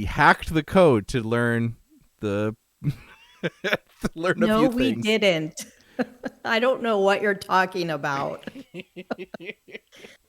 we hacked the code to learn the to learn a No, few we things. didn't. I don't know what you're talking about.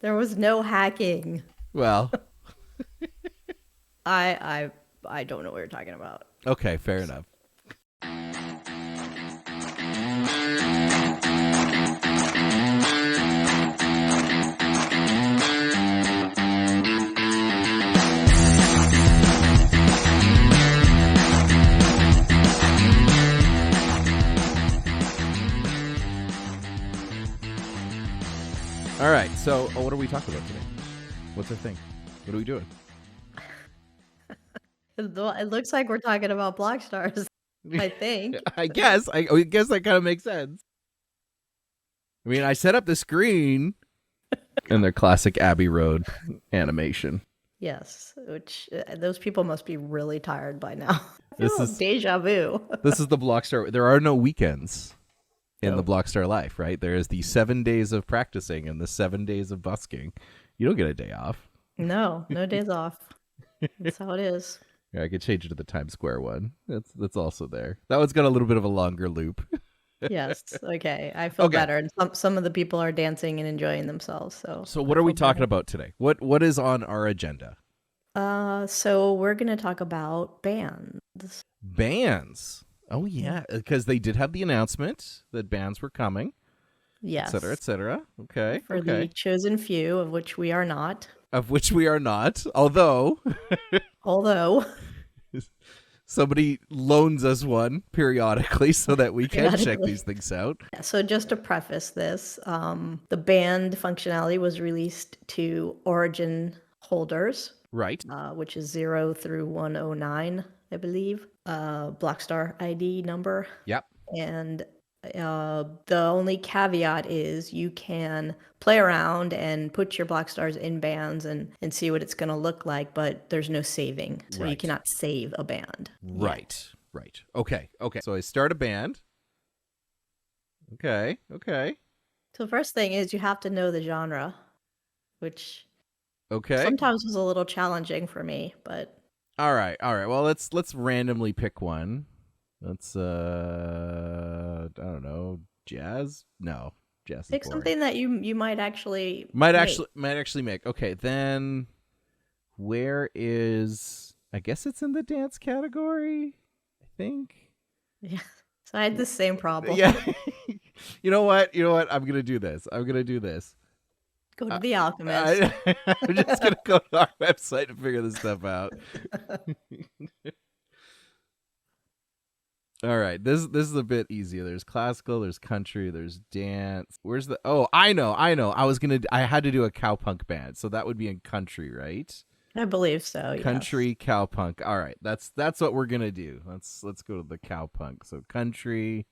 There was no hacking. Well, I don't know what you're talking about. okay, fair enough. All right, so what are we talking about today? What's our thing? What are we doing? It looks like we're talking about Blockstars, I think. I guess that kind of makes sense. I mean, I set up the screen in their classic Abbey Road animation. Yes, which those people must be really tired by now. This Oh, is deja vu. this is the Blockstar. There are no weekends in the Nope. Blockstar life, right? There is the 7 days of practicing and the 7 days of busking. You don't get a day off. No days off. That's how it is. Yeah, I could change it to the Times Square one. That's also there. That one's got a little bit of a longer loop. Yes. Okay. I feel Okay. better. And some of the people are dancing and enjoying themselves. So what are we talking about today? What is on our agenda? So we're gonna talk about bands. Bands. Oh yeah, because they did have the announcement that bands were coming, Yes. et cetera, et cetera. Okay. For the chosen few, of which we are not. Of which we are not, although Although somebody loans us one periodically so that we can check these things out. So just to preface this, the band functionality was released to Origin holders, Right. which is 0 through 109, I believe, Blockstar ID number. Yep. And the only caveat is you can play around and put your Blockstars in bands and see what it's going to look like, but there's no saving. So you Right. cannot save a band. Right. Right. Okay. So I start a band. Okay. So the first thing is you have to know the genre, which Okay. sometimes was a little challenging for me, but All right. Well, let's randomly pick one. Let's I don't know, jazz? No. Jazz is pick boring. something that you might actually Might actually make. Okay, then where is, I guess it's in the dance category, I think. Yeah. So I had the same problem. Yeah. You know what? I'm going to do this. Go to The Alchemist. I'm just going to go to our website to figure this stuff out. All right, this is a bit easier. There's classical, there's country, there's dance. Where's the? Oh, I know. I had to do a cowpunk band, so that would be in country, right? I believe so. Country, yes. cowpunk. All right, that's what we're gonna do. Let's go to the cowpunk. So country,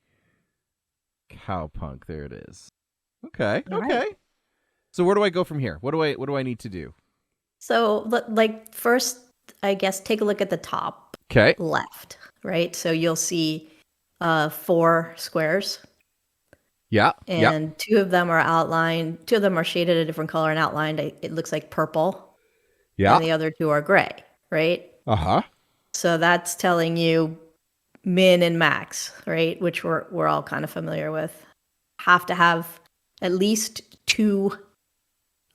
cowpunk. There it is. Okay. All right. So where do I go from here? What do I need to do? So like first, I guess take a look at the top Okay. left, right? So you'll see 4 squares. Yeah. And 2 of them are outlined. 2 of them are shaded a different color and outlined. It looks like purple. Yeah. And the other 2 are gray, right? Uh-huh. So that's telling you min and max, right? Which we're all kind of familiar with. Have to have at least 2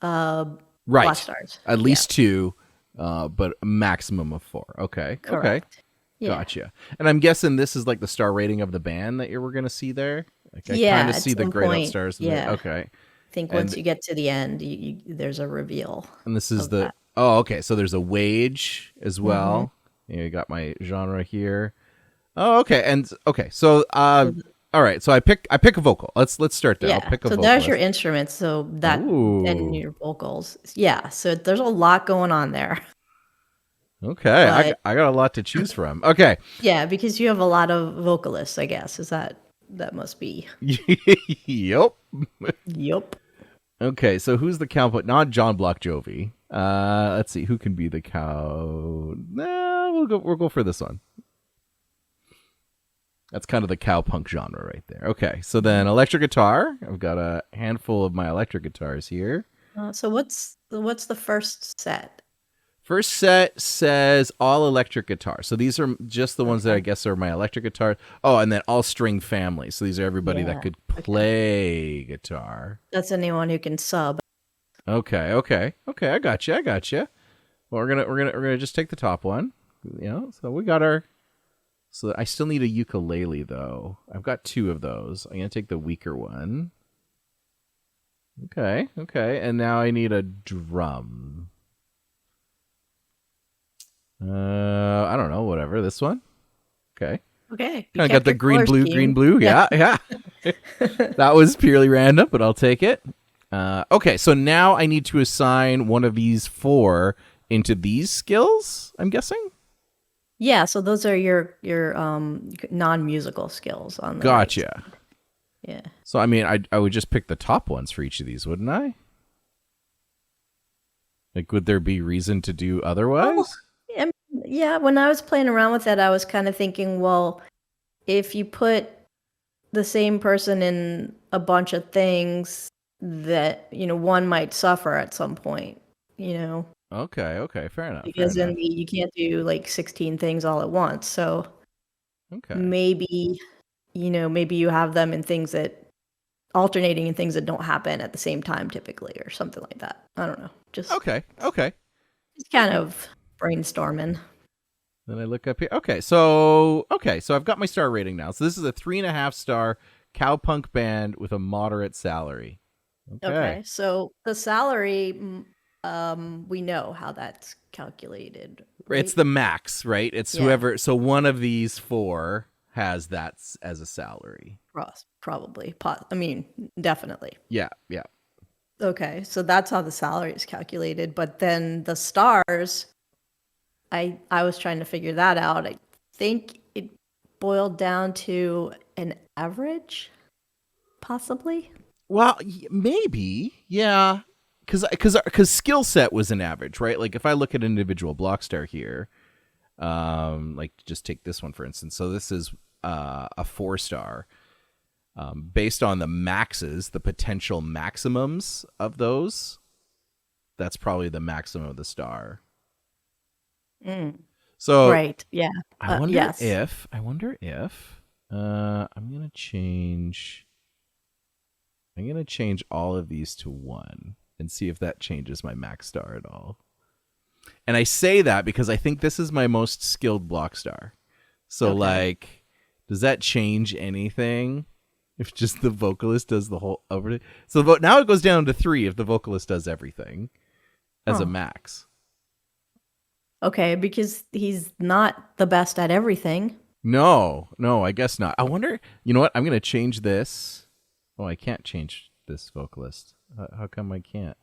Right. Blockstars. At least 2, but a maximum of 4. Okay. Correct. Okay. Yeah. Gotcha. And I'm guessing this is like the star rating of the band that we're going to see there. Like I Yeah, kind of at see the some grayed out point, stars. yeah. Okay. I think once you get to the end, there's a reveal. And this is of the that. Oh, okay. So there's a wage as well. You got my genre here. Oh, okay. And okay. So all right. So I pick a vocal. Let's start there. Yeah. I'll pick a So vocal. there's your instruments. So that Ooh. and your vocals. Yeah. So there's a lot going on there. Okay. I got a lot to choose from. Okay. Yeah, because you have a lot of vocalists, I guess. That must be. Yep. Yup. Okay, so who's the cowboy? Not John Block Jovi. Let's see, who can be the cow? No, we'll go for this one. That's kind of the cowpunk genre right there. Okay, so then electric guitar. I've got a handful of my electric guitars here. So what's the first set? First set says all electric guitar. So these are just the ones that I Okay. guess are my electric guitar. Oh, and then all string family. So these are everybody that Yeah. could Okay. play guitar. That's anyone who can sub. Okay. I got you. Well, we're gonna just take the top one. So we got our. So I still need a ukulele though. I've got two of those. I'm gonna take the weaker one. Okay. And now I need a drum. I don't know. Whatever. This one. Okay. Okay. You Kind of got kept the your color green, scheme. blue. Yeah. Yeah. That was purely random, but I'll take it. Okay, so now I need to assign one of these four into these skills, I'm guessing? Yeah, so those are your non-musical skills on the right Gotcha. side. Yeah. So, I mean, I would just pick the top ones for each of these, wouldn't I? Like, would there be reason to do Well, otherwise? yeah, when I was playing around with that, I was kind of thinking, well, if you put the same person in a bunch of things that, one might suffer at some point, you know, Okay, fair because then enough. you can't do like 16 things all at once. So Okay. maybe, maybe you have them in things that alternating in things that don't happen at the same time typically or something like that. I don't know. Just kind of brainstorming. Then I look up here. Okay, so I've got my star rating now. So this is a 3.5 star cowpunk band with a moderate salary. Okay. Okay. So the salary, we know how that's calculated, It's right? the max, right? It's Yeah. whoever. So one of these four has that as a salary. Probably. I mean, definitely. Yeah. Okay. So that's how the salary is calculated. But then the stars, I was trying to figure that out. I think it boiled down to an average, possibly. Well, maybe, yeah, because skill set was an average, right? Like if I look at individual Blockstar here, like just take this one for instance. So this is a 4 star. Based on the maxes, the potential maximums of those, that's probably the maximum of the star. Mm. So Right. Yeah. I wonder Yes. if I'm gonna change. I'm gonna change all of these to 1 and see if that changes my max star at all. And I say that because I think this is my most skilled block star. So Okay. like, does that change anything? If just the vocalist does the whole over. So now it goes down to 3 if the vocalist does everything as a Huh. max. Okay, because he's not the best at everything. No, I guess not. I wonder. You know what? I'm gonna change this. Oh, I can't change this vocalist. How come I can't?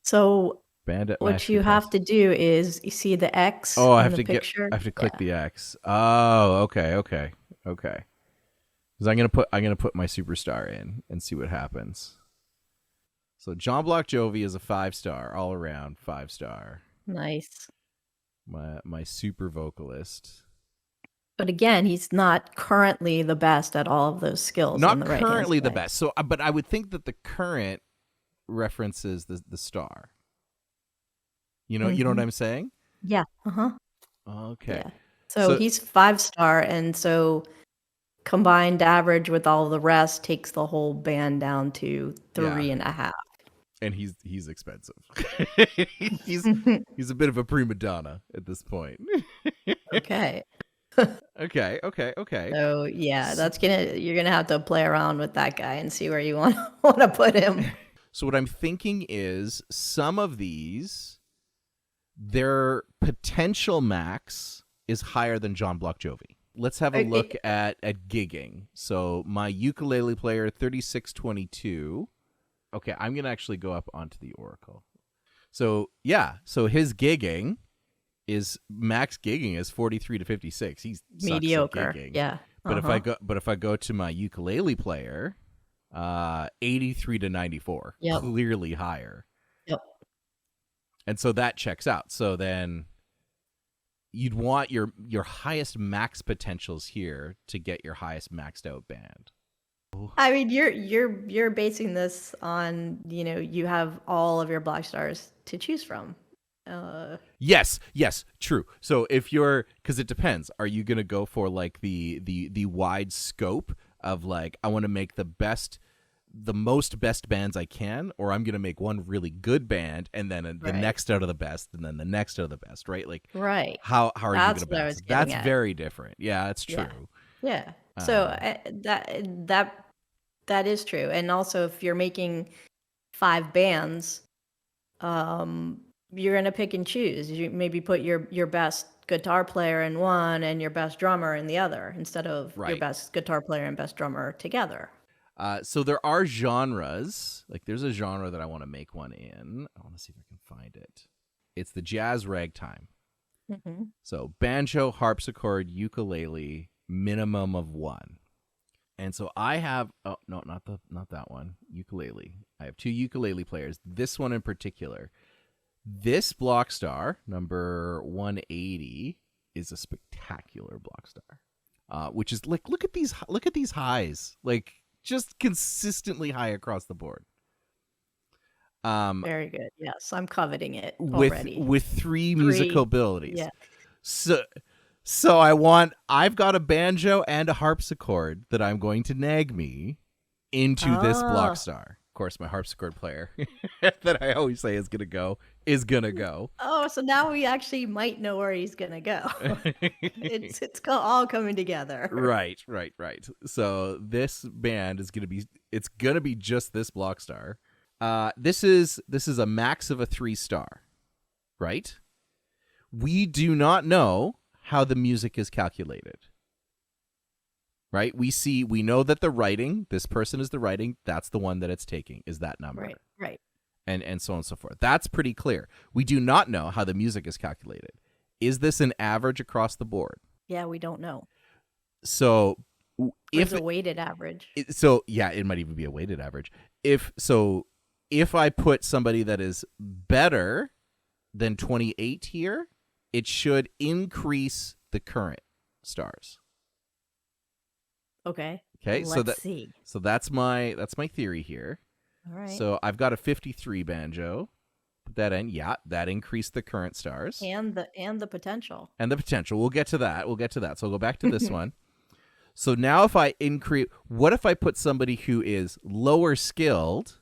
So Bandit what max you have capacity. to do is you see the X Oh, in the picture? I have to click Yeah. the X. Oh, okay. Because I'm gonna put my superstar in and see what happens. So John Block Jovi is a 5 star, all around 5 star. Nice. My super vocalist. But again, he's not currently the best at all of those skills on Not the right-hand currently the side. best. So, but I would think that the current references the star. You know what Mhm. I'm saying? Yeah. Uh-huh. Okay. Yeah. So So he's 5 star, and so combined average with all the rest takes the whole band down to yeah, 3.5. and he's expensive. he's he's a bit of a prima donna at this point. Okay. Okay. So yeah, S- you're gonna have to play around with that guy and see where you want to put him. So what I'm thinking is some of these, their potential max is higher than John Block Jovi. Let's have a look Okay. at gigging. So my ukulele player 3622. Okay, I'm gonna actually go up onto the Oracle. So yeah, so his gigging is max gigging is 43 to 56. He sucks at Mediocre. gigging. Yeah. But Uh-huh. if I go to my ukulele player, 83 to 94, Yep. clearly higher. Yep. And so that checks out. So then you'd want your highest max potentials here to get your highest maxed out band. I mean, you're basing this on, you have all of your Blockstars to choose from. Yes, true. So if you're, because it depends, are you gonna go for like the wide scope of like I want to make the most best bands I can, or I'm gonna make one really good band and then the Right. next out of the best and then the next out of the best, right? Like Right. how are you That's gonna what I balance was it? getting That's at. very different. Yeah, it's Yeah. true. Yeah. So Um, that is true. And also, if you're making 5 bands, you're gonna pick and choose. You maybe put your best guitar player in one and your best drummer in the other, instead of your right. best guitar player and best drummer together. So there are genres. Like there's a genre that I want to make one in. I want to see if I can find it. It's the jazz ragtime. Mm-hmm. So banjo, harpsichord, ukulele, minimum of one. And so I have no, not that one. Ukulele. I have 2 ukulele players. This one in particular. This Blockstar number 180 is a spectacular Blockstar. Which is like look at these highs. Like just consistently high across the board. Very good. Yes, I'm coveting it with already. with 3 musical 3. abilities. Yeah. So I've got a banjo and a harpsichord that I'm going to nag me into this Oh. Blockstar. Of course, my harpsichord player that I always say is gonna go. Oh, so now we actually might know where he's gonna go. It's all coming together. Right. So this band is gonna be just this Blockstar. This is a max of a 3-star, right? We do not know how the music is calculated. Right? We know that the writing, this person is the writing, that's the one that it's taking, is that number. Right. And so on and so forth. That's pretty clear. We do not know how the music is calculated. Is this an average across the board? Yeah, we don't know. So It's a weighted average. It might even be a weighted average. If I put somebody that is better than 28 here, it should increase the current stars. Okay. Okay. Let's see. So that's my theory here. All right. So I've got a 53 banjo. Put that in. Yeah, that increased the current stars. And the potential. And the potential. We'll get to that. So I'll go back to this one. So now if I what if I put somebody who is lower skilled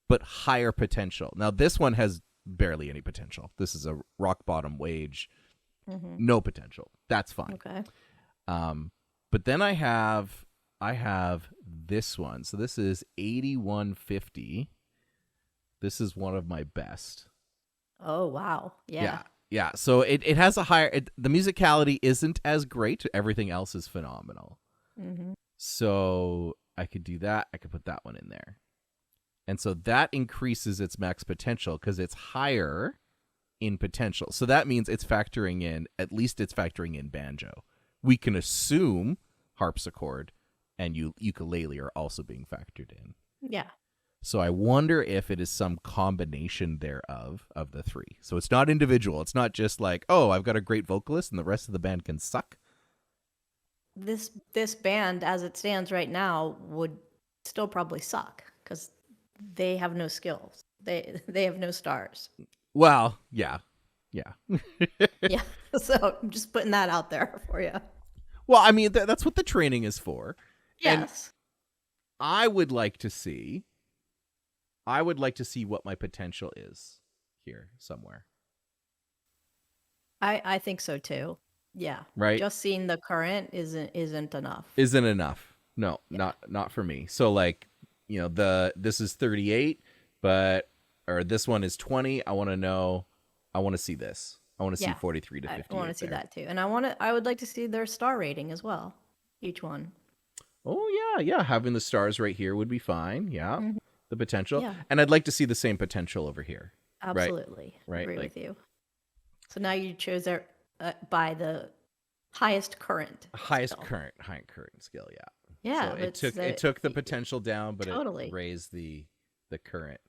but higher potential? Now this one has barely any potential. This is a rock bottom wage. Mm-hmm. No potential. That's fine. Okay. But then I have this one. So this is 8150. This is one of my best. Oh, wow. Yeah. Yeah. So it has a higher the musicality isn't as great. Everything else is phenomenal. Mm-hmm. So I could do that. I could put that one in there. And so that increases its max potential because it's higher in potential. So that means it's factoring in banjo. We can assume harpsichord and ukulele are also being factored in. Yeah. So I wonder if it is some combination thereof of the 3. So it's not individual. It's not just like, oh, I've got a great vocalist and the rest of the band can suck. This band, as it stands right now, would still probably suck because they have no skills. They have no stars. Well, yeah. Yeah. So I'm just putting that out there for you. Well, I mean, that's what the training is for. Yes. And I would like to see what my potential is here somewhere. I think so too. Yeah. Right? Just seeing the current isn't enough. Isn't enough. No, not for me. So like, this is 38, or this one is 20. I want to see this. I want to see 43 to 58. I want to see that too. And I would like to see their star rating as well. Each one. Oh yeah. Having the stars right here would be fine. Yeah. Mm-hmm. The potential. Yeah. And I'd like to see the same potential over here. Absolutely. Right. Agree with you. So now you chose by the highest current. High current skill, yeah. Yeah. So it took the potential down, but it raised the current.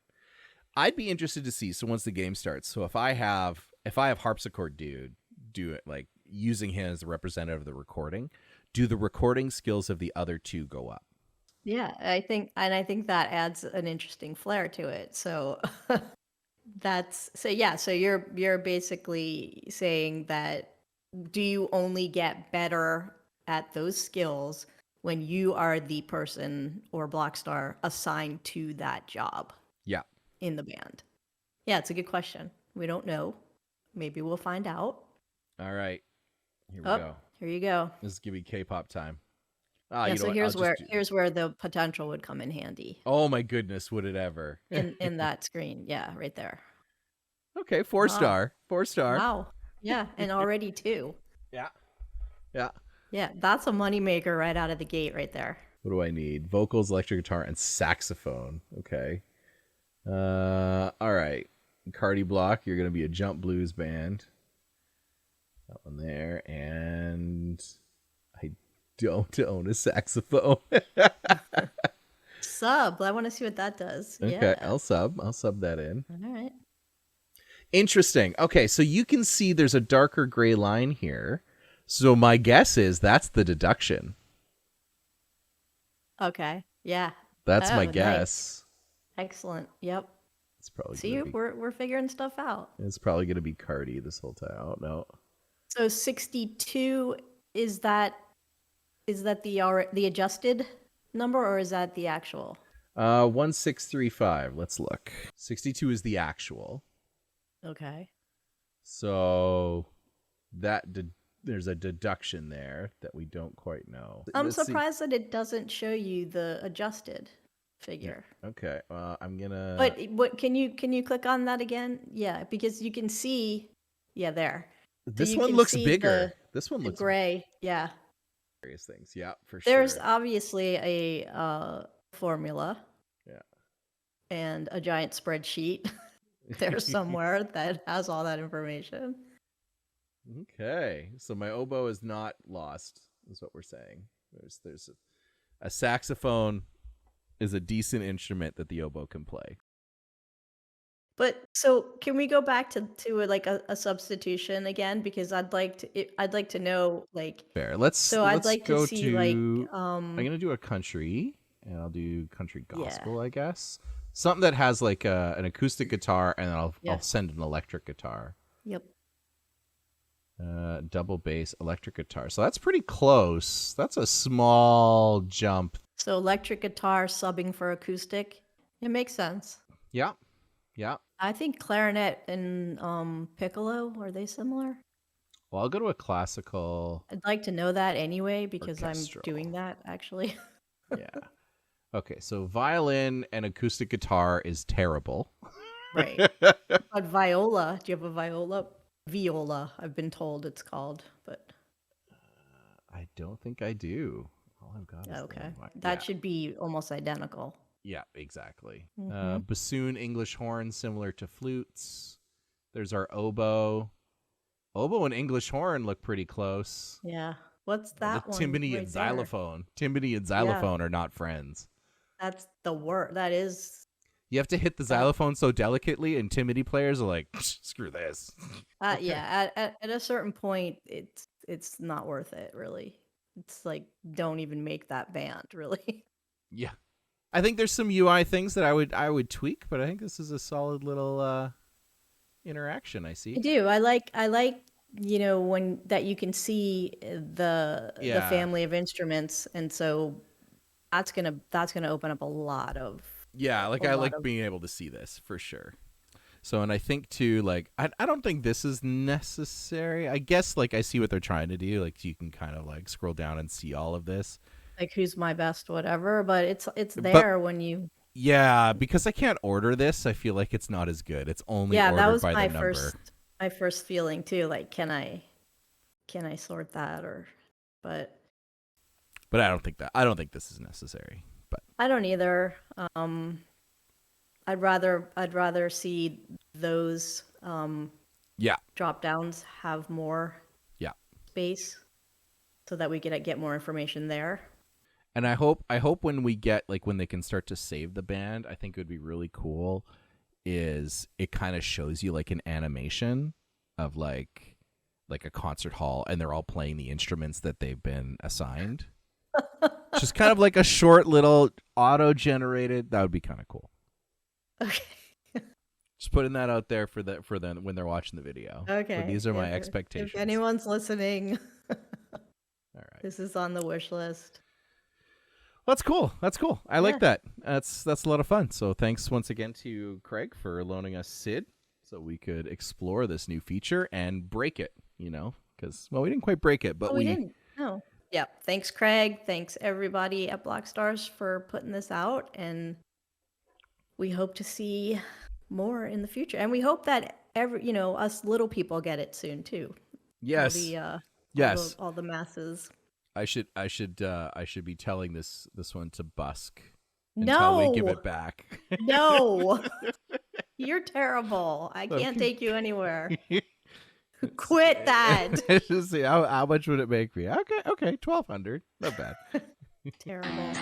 I'd be interested to see. So once the game starts, so if I have harpsichord dude do it, like using him as the representative of the recording, do the recording skills of the other 2 go up? Yeah, I think that adds an interesting flair to it. So That's so yeah, so you're basically saying that do you only get better at those skills when you are the person or block star assigned to that job Yeah. in the band? Yeah, it's a good question. We don't know. Maybe we'll find out. All right. Here we Oh, go. here you go. This is gonna be K-pop time. Ah, Yeah, you know so what? I'll just do. here's where the potential would come in handy Oh my goodness, would it ever? in that screen. Yeah, right there. Okay, 4-star. 4-star. Wow. Yeah, and already two. Yeah. Yeah. Yeah, that's a moneymaker right out of the gate right there. What do I need? Vocals, electric guitar, and saxophone. Okay. All right. Cardi Block, you're gonna be a jump blues band. That one there, and I don't own a saxophone. Sub. I want to see what that does. Okay, Yeah. I'll sub that in. All right. Interesting. Okay, so you can see there's a darker gray line here. So my guess is that's the deduction. Okay. Yeah. That's my Oh, guess. nice. Excellent. Yep. It's probably See, gonna be, we're figuring stuff out. it's probably gonna be Cardi this whole time. Oh no. So 62 is that the adjusted number or is that the actual? 1635. Let's look. 62 is the actual. Okay. So there's a deduction there that we don't quite know. I'm Let's see. surprised that it doesn't show you the adjusted figure. Okay. I'm gonna. But what can you click on that again? Yeah, because you can see there. This you one can looks see bigger. This one The looks gray. Yeah. various things. Yeah, for There's sure. obviously a formula. Yeah. And a giant spreadsheet there somewhere that has all that information. Okay, so my oboe is not lost, is what we're saying. There's a saxophone is a decent instrument that the oboe can play. But so can we go back to like a substitution again because I'd like to know like Fair. Let's I'd like to go see to. like I'm gonna do a country, and I'll do country Yeah. gospel, I guess. Something that has like an acoustic guitar, and I'll Yeah. send an electric guitar. Yep. Double bass, electric guitar. So that's pretty close. That's a small jump. So electric guitar subbing for acoustic. It makes sense. Yeah, yeah. I think clarinet and piccolo, are they similar? Well, I'll go to a classical. I'd like to know that anyway because Orchestral. I'm doing that actually. Yeah. Okay, so violin and acoustic guitar is terrible. Right. But viola, do you have a viola? Viola, I've been told it's called, but I don't think I do. All I've got is okay. the- That should be almost identical. Yeah, exactly. Mhm. Bassoon, English horn, similar to flutes. There's our oboe. Oboe and English horn look pretty close. Yeah. What's that The one? timpani right and there? xylophone. Timpani and xylophone are not friends. That's the word. That is. You have to hit the xylophone so delicately, and timpani players are like, screw this. Yeah. At a certain point, it's not worth it. Really. It's like don't even make that band. Really. Yeah. I think there's some UI things that I would tweak, but I think this is a solid little interaction I see. I do. I like when that you can see the family of instruments, and so that's gonna open up a lot of Yeah, like I like being able to see this for sure. So, and I think too, like I don't think this is necessary. I guess like I see what they're trying to do. Like you can kind of like scroll down and see all of this. like who's my best whatever, but it's there when you. Yeah, because I can't order this. I feel like it's not as good. It's only Yeah, ordered that was by my the number. first feeling too. Like, can I sort that but I don't think this is necessary. But I don't either. I'd rather see those yeah, drop downs have more yeah. space so that we could get more information there. And I hope when we get like when they can start to save the band, I think it would be really cool. Is it kind of shows you like an animation of like a concert hall, and they're all playing the instruments that they've been assigned. Just kind of like a short little auto-generated. That would be kind of cool. Okay. Just putting that out there for them when they're watching the video. Okay. So these are my If expectations. anyone's listening, All right. this is on the wish list. That's cool. I like that. That's a lot of fun. So thanks once again to Craig for loaning us Sid so we could explore this new feature and break it, because, well, we didn't quite break it, but we didn't. No. Yeah. Thanks, Craig. Thanks, everybody at Blockstars for putting this out. And we hope to see more in the future. And we hope that us little people get it soon, too. Yes. Yes. All the masses. I should be telling this one to busk until we give it back. No. You're terrible. I can't take you anywhere. Quit that. Just see how much would it make me? Okay, $1,200. Not bad. Terrible.